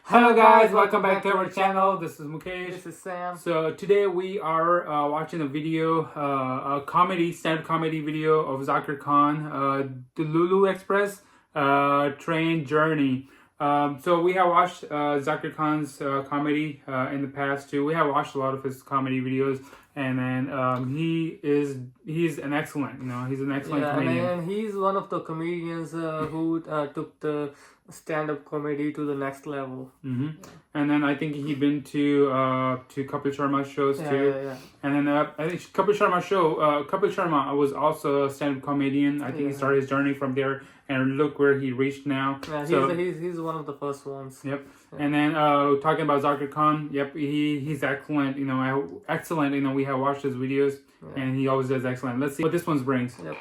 Hello guys, welcome back to our channel. This is Mukesh. This is Sam. So today we are watching a video, a comedy, stand-up comedy video of Zakir Khan, the Lulu Express train journey. So we have watched Zakir Khan's comedy in the past too. We have watched a lot of his comedy videos, and then he's an excellent, he's an excellent comedian. And he's one of the comedians who took the stand-up comedy to the next level. Mm-hmm. And then I think he'd been to Kapil Sharma's shows too. Yeah. And then I think Kapil Sharma was also a stand-up comedian. I think he started his journey from there, and look where he reached now. Yeah, he's one of the first ones. Yep. Yeah. And then talking about Zakir Khan, yep, he's excellent. Excellent. We have watched his videos, and he always does excellent. Let's see what this one brings. Yep.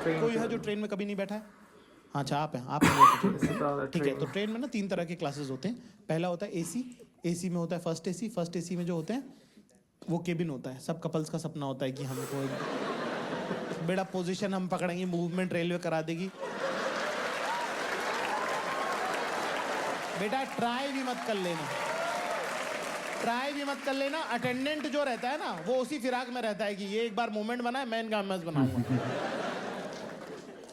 कोई है जो train में कभी नहीं बैठा है? हाँ, अच्छा आप हैं, आप हैं। ठीक है, तो ट्रेन में ना 3 तरह के क्लासेस होते हैं। पहला होता है एसी, एसी में होता है फर्स्ट एसी में जो होते हैं वो केबिन होता है। सब कपल्स का सपना होता है कि हमको बेड़ा पोजीशन हम पकड़ेंगे, मूवमेंट रेलवे करा देगी। बेटा ट्राई भी मत कर लेना, अटेंडेंट जो रहता है ना वो उसी फिराक में रहता है कि ये एक बार मूवमेंट बनाए मैं इनका एमएस बनाऊंगा।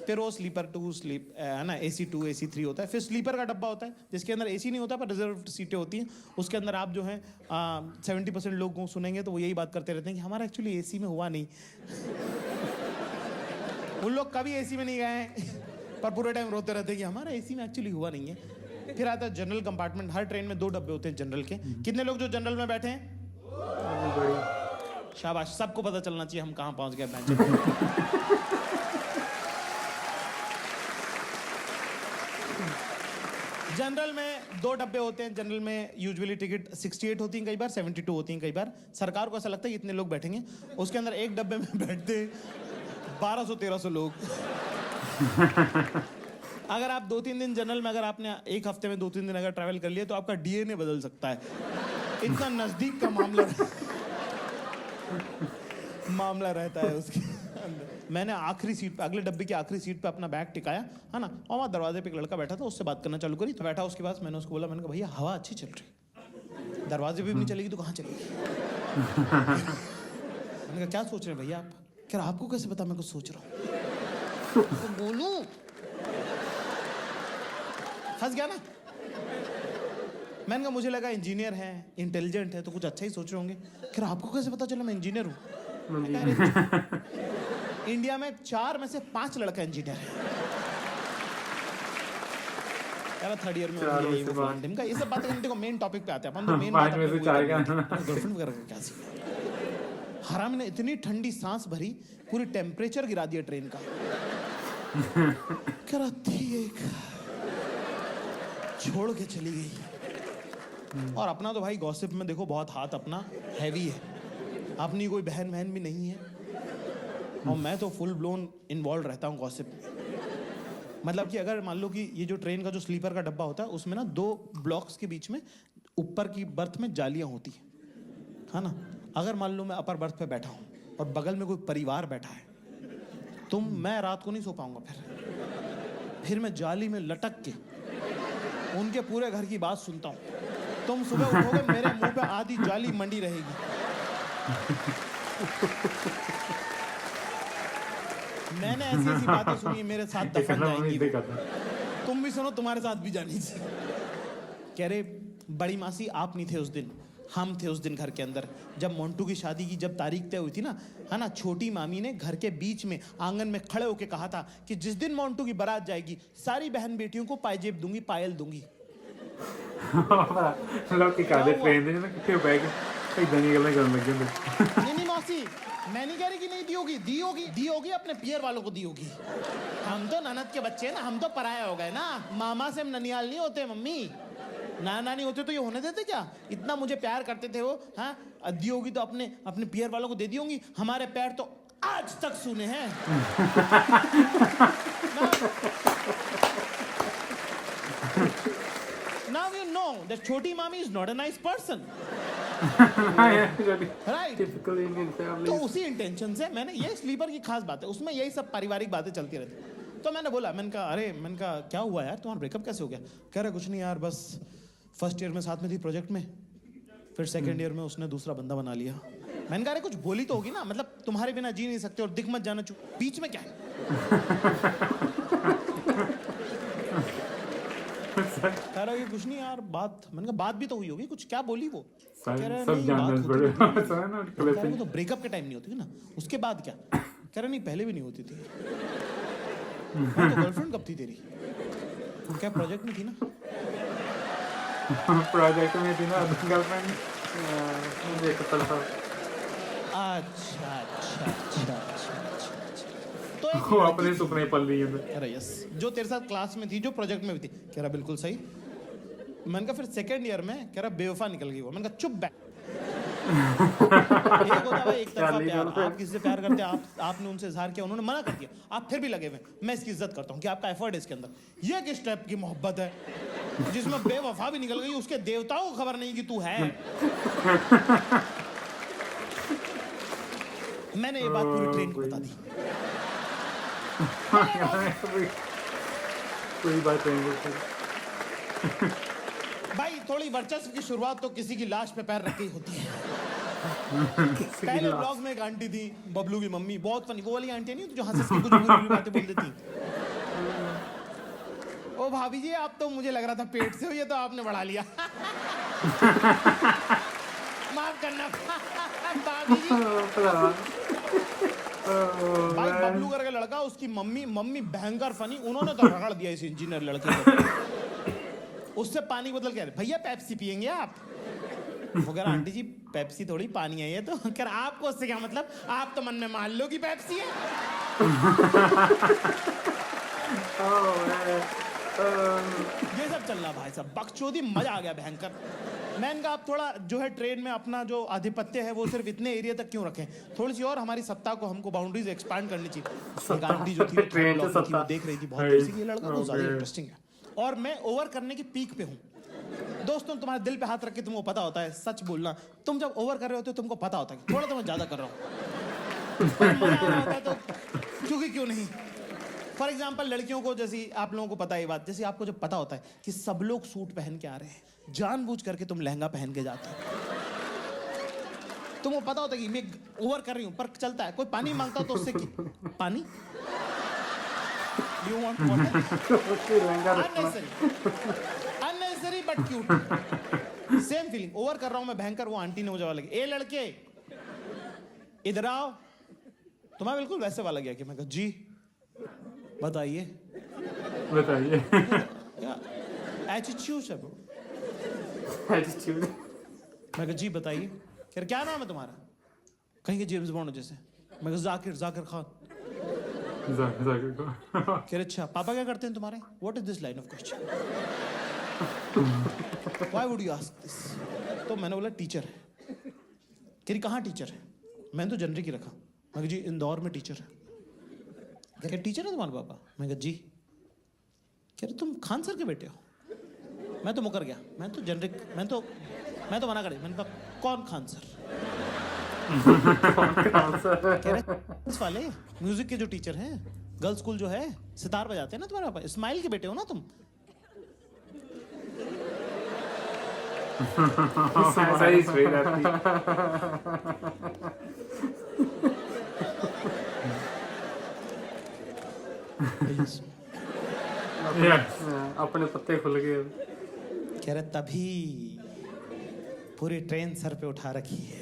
फिर वो स्लीपर 2 स्लीप है ना, AC 2 AC 3 होता है। फिर स्लीपर का डब्बा होता है जिसके अंदर AC नहीं होता पर रिजर्व सीटें होती हैं। उसके अंदर आप जो है 70% लोग को सुनेंगे तो वो यही बात करते रहते हैं कि हमारा एक्चुअली AC में हुआ नहीं। उन लोग कभी AC में नहीं गए हैं पर पूरे टाइम रोते रहते हैं कि हमारा AC में एक्चुअली हुआ नहीं है। फिर आता है जनरल कंपार्टमेंट। हर ट्रेन में 2 डब्बे होते हैं जनरल के। कितने लोग जो जनरल में बैठे हैं? शाबाश, सबको पता चलना चाहिए हम कहाँ पहुंच गए। जनरल में 2 डब्बे होते हैं। जनरल में यूजुअली टिकट 68 होती हैं, कई बार 72 होती हैं, कई बार सरकार को ऐसा लगता है कि इतने लोग बैठेंगे। उसके अंदर एक डब्बे में बैठते 1200-1300 लोग। अगर आप 2-3 दिन जनरल में, अगर आपने एक हफ्ते में 2-3 दिन अगर ट्रैवल कर लिया तो आपका DNA बदल सकता है। इतना नजदीक का मामला रहता है उसके अंदर। मैंने आखिरी सीट पे, अगले डब्बे की आखिरी सीट पे अपना बैग टिकाया है ना, और वहाँ दरवाजे पे एक लड़का बैठा था, उससे बात करना चालू करी। तो बैठा, उसके पास मैंने उसको बोला, मैंने कहा भैया हवा अच्छी चल रही, दरवाजे पे भी नहीं चलेगी तो कहाँ चलेगी? मैंने कहा क्या सोच रहे हैं भैया आप? क्या आपको कैसे पता मैं कुछ सोच रहा हूँ? तो बोलूं, फंस गया ना। मैंने कहा मुझे लगा इंजीनियर है, इंटेलिजेंट है तो कुछ अच्छा ही सोच रहे होंगे। क्या आपको कैसे पता चला मैं इंजीनियर हूँ? इंडिया में 4 में से 5 लड़का इंजीनियर है। यार 3rd ईयर में का ये सब बातें देखो मेन टॉपिक पे आते हैं अपन। तो मेन बात गर्लफ्रेंड वगैरह का क्या सीन? हराम ने इतनी ठंडी सांस भरी, पूरी टेम्परेचर गिरा दिया ट्रेन का। कराती एक छोड़ के चली गई। और अपना तो भाई गॉसिप में देखो बहुत हाथ अपना हैवी है। अपनी कोई बहन भी नहीं है और मैं तो फुल ब्लोन इन्वॉल्व रहता हूँ गॉसिप में। मतलब कि अगर मान लो कि ये जो ट्रेन का जो स्लीपर का डब्बा होता है उसमें ना 2 ब्लॉक्स के बीच में ऊपर की बर्थ में जालियाँ होती है ना। अगर मान लो मैं अपर बर्थ पे बैठा हूँ और बगल में कोई परिवार बैठा है तो मैं रात को नहीं सो पाऊंगा। फिर मैं जाली में लटक के उनके पूरे घर की बात सुनता हूँ। तुम सुबह उठोगे मेरे मुंह पे आधी जाली मंडी रहेगी। मैंने ऐसी बातें सुनी मेरे साथ दफन जाएंगी। तुम भी सुनो, तुम्हारे साथ भी जानी चाहिए। कह रहे बड़ी मासी आप नहीं थे उस दिन, हम थे उस दिन घर के अंदर। जब मोंटू की शादी की जब तारीख तय हुई थी ना, है ना, छोटी मामी ने घर के बीच में आंगन में खड़े होके कहा था कि जिस दिन मोंटू की बारात जाएगी सारी बहन बेटियों को पायजेब दूंगी, पायल दूंगी। नहीं मौसी, मैं नहीं कह रही कि नहीं दी होगी अपने पियर वालों को दी होगी। हम तो ननद के बच्चे हैं ना, हम तो पराया हो गए ना। मामा से हम ननियाल नहीं होते मम्मी। नाना नहीं होते तो ये होने देते क्या? इतना मुझे प्यार करते थे वो। हाँ, दी होगी तो अपने पियर वालों को दे दी होंगी। हमारे पैर तो आज तक सुने हैं। Now you know that Choti Mami is not a nice person. Right. Typical Indian तो फैमिली। उसी इंटेंशन से मैंने, ये स्लीपर की खास बात है, उसमें यही सब पारिवारिक बातें चलती रहती। तो मैंने बोला, मैंने कहा क्या हुआ यार, तुम्हारा ब्रेकअप कैसे हो गया? कह रहा कुछ नहीं यार, बस फर्स्ट ईयर में साथ में थी प्रोजेक्ट में, फिर सेकेंड ईयर में उसने दूसरा बंदा बना लिया। मैंने कहा अरे कुछ बोली तो होगी ना, मतलब तुम्हारे बिना जी नहीं सकते और दिख मत जाना चुप, बीच में क्या है? कह रहा ये कुछ नहीं यार बात, मैंने कहा बात भी तो हुई होगी कुछ, क्या बोली वो? कह रहा सब नहीं जानना बात होती पड़ेगा। रहती है। ऐसा है ना, कह रहा वो तो ब्रेकअप के टाइम नहीं होती थी ना, उसके बाद क्या? कह रहा नहीं पहले भी नहीं होती थी। हाँ, तो गर्लफ्रेंड कब थी तेरी? क्या प्रोजेक्ट में थी ना? प्रोजेक्ट में थी ना गर्लफ्रेंड। मुझे कपल था। अच्छा अच्छा अच्छा अच्छा अच्छा अच्छा। तो एक वो लड़की अपने थी। सुपने पल रही है। कह रहा यस, जो तेरे साथ क्लास में थी, जो प्रोजेक्ट में भी थी। कह रहा बिल्कुल सही। मैंने कहा फिर सेकेंड ईयर में, कह रहा बेवफा निकल गई वो। मैंने कहा चुप बैठ। एक होता है भाई एक तरफा प्यार, आप किसी से प्यार करते हैं, आपने उनसे इजहार किया, उन्होंने मना कर दिया, आप फिर भी लगे हुए, मैं इसकी इज्जत करता हूँ कि आपका एफर्ट है इसके अंदर। ये किस टाइप की मोहब्बत है जिसमें बेवफा भी निकल गई, उसके देवताओं को खबर नहीं कि तू है। मैंने ये बात पूरी ट्रेन को बता दी। कोई बात नहीं। भाई थोड़ी वर्चस्व की शुरुआत तो किसी की लाश पे पैर रख के ही होती है। पहले ब्लॉग में एक आंटी थी, बबलू की मम्मी, बहुत फनी, वो वाली आंटी नहीं जो हंस हंस के कुछ बुरी बुरी बातें बोल देती। ओ भाभी जी आप तो, मुझे लग रहा था पेट से हो, ये तो आपने बढ़ा लिया। माफ करना भाभी जी। भाई बबलू करके लड़का, उसकी मम्मी भयंकर फनी, उन्होंने तो रगड़ दिया इस इंजीनियर लड़के को। उससे पानी बोतल कह रहे भैया पेप्सी पियेंगे आप? वो कह रहा आंटी जी पेप्सी थोड़ी पानी है ये तो। कह रहा आपको उससे क्या मतलब, आप तो मन में मान लो कि पेप्सी है। ये सब चल रहा भाई साहब, बकचोदी, मजा आ गया भयंकर। मैंने कहा आप थोड़ा जो है ट्रेन में अपना जो आधिपत्य है वो सिर्फ इतने एरिया तक क्यों रखें, थोड़ी सी और हमारी सत्ता को, हमको बाउंड्रीज एक्सपांड करनी चाहिए। एक आंटी जो थी वो ट्रेन ब्लॉक से में थी, वो सत्ता। देख रही थी बहुत देर से कि ये लड़का बहुत ज्यादा इंटरेस्टिंग है और मैं ओवर करने की पीक पे हूँ। दोस्तों तुम्हारे दिल पे हाथ रख के तुमको पता होता है, सच बोलना, तुम जब ओवर कर रहे होते हो तुमको पता होता है कि थोड़ा तो मैं ज्यादा कर रहा हूँ। पर मजा आ रहा होता है तो क्योंकि क्यों नहीं। फॉर एग्जाम्पल लड़कियों को, जैसे आप लोगों को पता है ये बात, जैसे आपको जब पता होता है कि सब लोग सूट पहन के आ रहे हैं, जानबूझ करके तुम लहंगा पहन के जाते हो। तुमको पता होता है कि मैं ओवर कर रही हूँ, पर चलता है, कोई पानी मांगता तो उससे पानी, you want water, unnecessary but cute. Same feeling, over कर रहा हूं मैं भयंकर, वो आंटी ने मुझे वाला किया, ए लड़के इधर आओ, तुम्हारा बिल्कुल वैसे वाला गया कि मैं कहा जी बताइए क्या एटीट्यूड है ब्रो। एटीट्यूड। मैं कहा जी बताइए। कह रहे क्या नाम है तुम्हारा? कहीं के जेम्स बॉन्ड जैसे। मैं कहा जाकिर खान। कह रहे अच्छा पापा क्या करते हैं तुम्हारे? What is this line of question, why would you ask this? तो मैंने बोला टीचर है। कह रही कहाँ टीचर है? मैंने तो जनरिक ही रखा। मैं कहा जी इंदौर में टीचर है। कह रहे टीचर है तुम्हारे पापा? मैं कहा जी। कह रहे तुम खान सर के बेटे हो? मैं तो मुकर गया, मैं तो जनरिक, मैं तो मना कर दिया। मैंने कहा कौन खान सर? कह रहे वाले म्यूजिक के जो टीचर हैं, गर्ल्स स्कूल जो है, सितार बजाते हैं ना तुम्हारे पापा, इस्माइल के बेटे हो ना तुम? सही स्ट्रेट आती। अपने पत्ते खुल गए। कह रहे तभी पूरी ट्रेन सर पे उठा रखी है।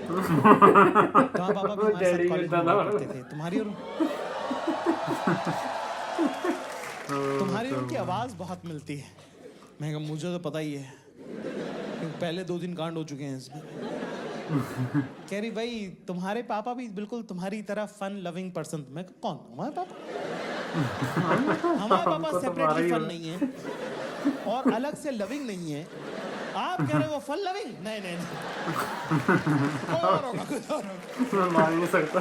तुम्हारे पापा भी हमारे साथ कॉलेज में हुआ करते थे, तुम्हारी और उनकी आवाज बहुत मिलती है। मैं कहा मुझे तो पता ही है, पहले 2 दिन कांड हो चुके हैं इसमें। कह रही भाई तुम्हारे पापा भी बिल्कुल तुम्हारी तरह फन लविंग पर्सन। मैं कहा कौन? हमारे पापा? हमारे पापा सेपरेटली फन नहीं है और अलग से लविंग नहीं है। आप कह रहे हो फन लविंग? नहीं नहीं और होगा, कुछ और होगा। मान नहीं सकता।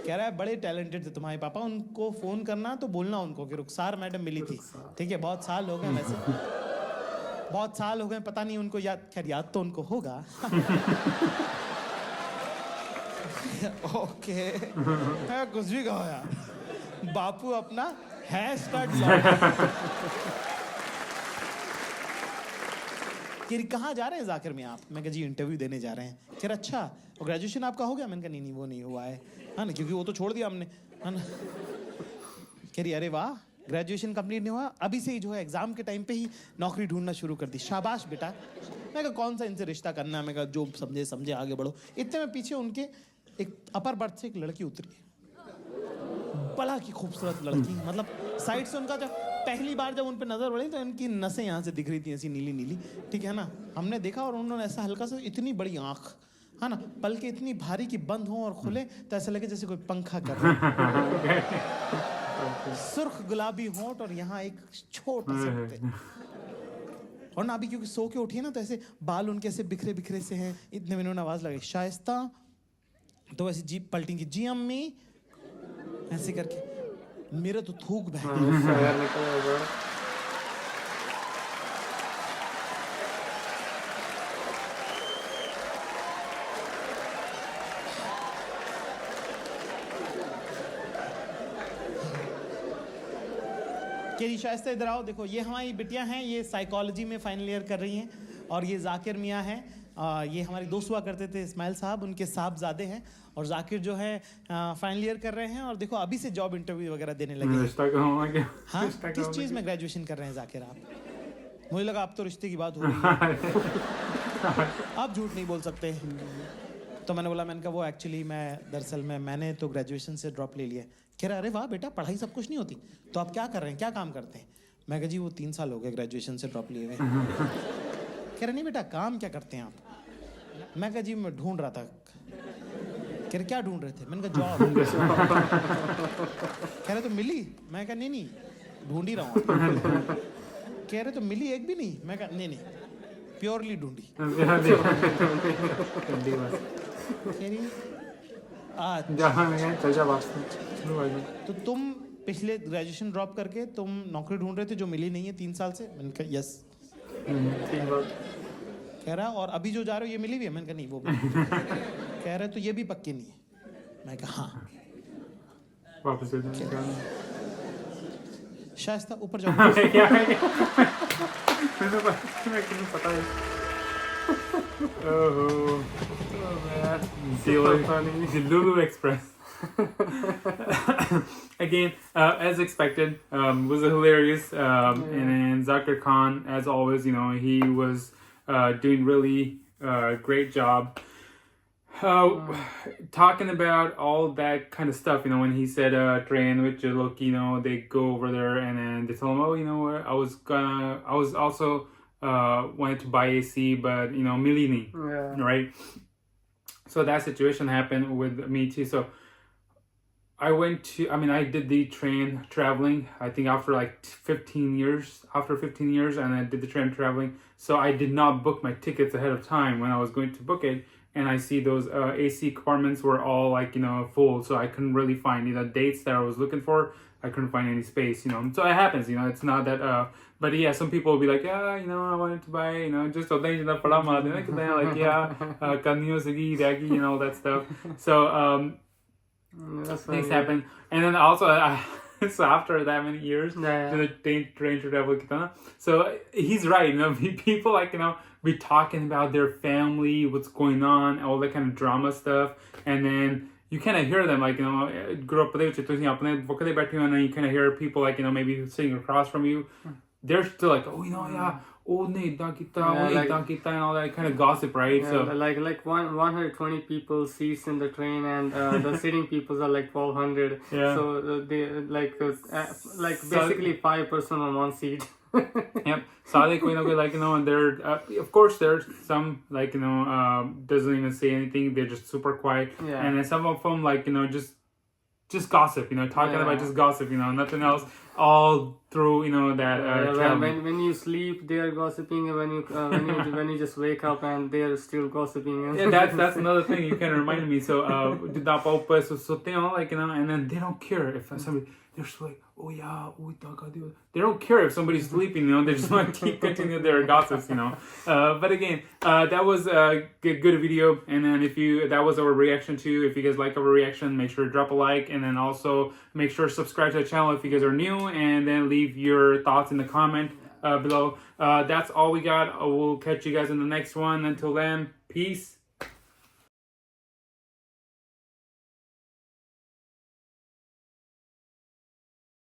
कह रहा है बड़े टैलेंटेड थे तुम्हारे पापा, उनको फोन करना तो बोलना उनको कि रुखसार मैडम मिली थी, ठीक है बहुत साल हो गए वैसे, बहुत साल हो गए, पता नहीं उनको याद, खैर याद तो उनको होगा। ओके, कुछ भी कहो यार, बापू अपना हेयर स्टाइल कि कहाँ जा रहे हैं जाकिर में आप? मैं कहा जी इंटरव्यू देने जा रहे हैं। कह रहा अच्छा, और ग्रेजुएशन आपका हो गया? मैंने कहा नहीं नहीं वो नहीं हुआ है ना, क्योंकि वो तो छोड़ दिया हमने, है ना। कह रही अरे वाह, ग्रेजुएशन कंप्लीट नहीं हुआ, अभी से ही जो है एग्जाम के टाइम पे ही नौकरी ढूंढना शुरू कर दी, शाबाश बेटा। मैं कहा कौन सा इनसे रिश्ता करना है? मैं कहा जो समझे समझे, आगे बढ़ो। इतने में पीछे उनके एक अपर बर्थ से एक लड़की उतरी, बड़ा की खूबसूरत लड़की, मतलब साइड से उनका जब पहली बार जब उन पे नजर पड़ी तो इनकी नसें यहाँ से दिख रही थी ऐसी नीली नीली, ठीक है ना। हमने देखा और उन्होंने ऐसा हल्का सा, इतनी बड़ी आंख, है ना, पलके इतनी भारी कि बंद हो और खुले तो ऐसा लगे जैसे कोई पंखा कर रहा है। सुर्ख गुलाबी होंठ और यहाँ एक छोटा सा होते। और ना अभी क्योंकि सो के उठी है ना, तो ऐसे बाल उनके ऐसे बिखरे बिखरे से हैं। इतने में उन्होंने आवाज लगाई शाइस्ता, तो ऐसी जीप पलटी की, जी अम्मी, ऐसे करके मेरा तो थूक बह गई। केरी शाइस्ता इधर आओ, देखो ये हमारी बिटियां हैं, ये साइकोलॉजी में फाइनल ईयर कर रही हैं, और ये जाकिर मियाँ हैं, ये हमारे दोस्त हुआ करते थे इस्माइल साहब, उनके साहबजादे हैं, और जाकिर जो है फाइनल ईयर कर रहे हैं, और देखो अभी से जॉब इंटरव्यू वगैरह देने लगे हैं। हाँ, किस चीज़ में ग्रेजुएशन कर रहे हैं जाकिर आप? मुझे लगा अब तो रिश्ते की बात हो रही है, आप झूठ नहीं बोल सकते। तो मैंने बोला, मैंने कहा वो एक्चुअली दरअसल मैंने तो ग्रेजुएशन से ड्रॉप ले लिया। कह रहा अरे वाह बेटा, पढ़ाई सब कुछ नहीं होती, तो आप क्या कर रहे हैं, क्या काम करते हैं? मैं कहा जी वो 3 साल हो गए ग्रेजुएशन से ड्रॉप लिए हुए। कह रहा नहीं बेटा, काम क्या करते हैं आप? मैं कहा जी मैं ढूंढ रहा था। कह रहे क्या ढूंढ रहे थे? मैंने कहा जॉब। कह रहे तो मिली? मैं कहा नहीं नहीं, ढूंढ ही रहा हूँ। कह रहे तो मिली एक भी नहीं? मैं कहा नहीं नहीं, प्योरली ढूंढी। कह रही तो तुम पिछले ग्रेजुएशन ड्रॉप करके तुम नौकरी ढूंढ रहे थे जो मिली नहीं है 3 साल से? मैंने कहा यस। कह रहा और अभी जो जा रहे हो ये मिली भी है? मैंने कहा नहीं वो भी। कह रहे तो ये भी पक्की नहीं है? मैं कहा हाँ। वापस शाइस्ता ऊपर जाओ। पता है। Oh man, the Lulu Express. Again, as expected, was hilarious. And then Zakir Khan, as always, you know, he was doing really great job. Talking about all that kind of stuff, you know, when he said train with Jalok, you know, they go over there and then they tell him, oh, you know what, I was also wanted to buy AC, but you know, Milini, right? So that situation happened with me too. So I did the train traveling, I think after 15 years, and I did the train traveling. So I did not book my tickets ahead of time when I was going to book it. And I see those AC compartments were all full. So I couldn't really find the dates that I was looking for. I couldn't find any space, you know. So it happens, you know. It's not that, but yeah, some people will be like, yeah, you know, I wanted to buy, you know, just so things like, yeah, you know, that stuff. So things happen. And then also, so after that many years, the train to travel. So he's right, you know, people be talking about their family, what's going on, all that kind of drama stuff, and then you kind of hear them grow up with and you kind of hear people maybe sitting across from you. They're still like, oh, you know, yeah, and all that kind of gossip, right? Yeah, so like 120 people seats in the train, and the sitting people are like 1200. Yeah. So they basically 5 person on one seat. Yep. So I think and they're of course there's some doesn't even say anything. They're just super quiet. Yeah. And then some of them just gossip, talking about just gossip, nothing else, all through that traveling. When you sleep they are gossiping, and when you just wake up and they are still gossiping. Yeah, that's another thing you kind of reminded me. So and then they don't care if somebody they're just like, oh yeah, oh, they don't care if somebody's sleeping, you know, they just want to continue their gossips, you know. But again, that was a good video. And then that was our reaction to. If you guys like our reaction, make sure to drop a like, and then also make sure to subscribe to the channel if you guys are new, and then leave your thoughts in the comment below. That's all we got. We'll catch you guys in the next one. Until then, peace.